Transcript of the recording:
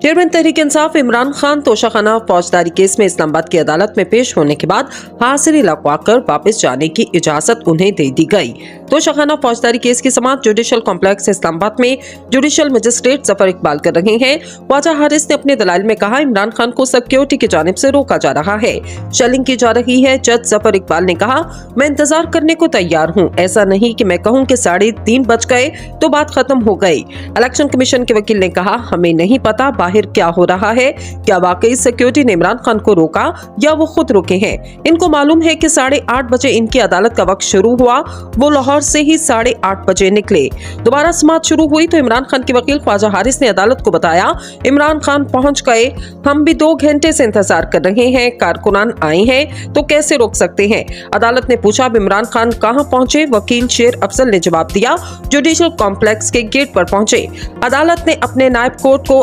Chairman Tehreek Insaf Imran Khan Toshakhana फौजदारी case में इस्लामाबाद की अदालत में पेश होने के बाद हाजिरी लगवाकर वापस जाने की इजाजत उन्हें दे दी गई। तोशाखाना फौजदारी केस की समाअत जुडिशल कॉम्प्लेक्स इस्लामाबाद में जुडिशल मजिस्ट्रेट जफर इकबाल कर रहे हैं। ख्वाजा हारिस ने अपने दलाइल में कहा, इमरान खान को सिक्योरिटी की जानिब से रोका जा रहा है, शेलिंग की जा रही है। जज जफर इकबाल ने कहा, मैं इंतजार करने को तैयार हूँ, ऐसा नहीं कि मैं कहूँ कि 3:30 बज गए तो बात खत्म हो गई। इलेक्शन कमीशन के वकील ने कहा, हमें नहीं पता बाहर क्या हो रहा है, क्या वाकई सिक्योरिटी ने इमरान खान को रोका या वो खुद रुके हैं। इनको मालूम है कि 8:30 बजे इनकी अदालत का वक्त शुरू हुआ, वो लाहौर से ही 8:30 बजे निकले। दोबारा समाअत शुरू हुई तो इमरान खान के वकील ख्वाजा हारिस ने अदालत को बताया, इमरान खान पहुंच गए, हम भी 2 घंटे से इंतजार कर रहे हैं, कारकुनान आए हैं तो कैसे रोक सकते हैं। अदालत ने पूछा, अब इमरान खान कहां पहुंचे। वकील शेर अफजल ने जवाब दिया, जुडिशल कॉम्प्लेक्स के गेट पर पहुंचे। अदालत ने अपने नायब कोर्ट को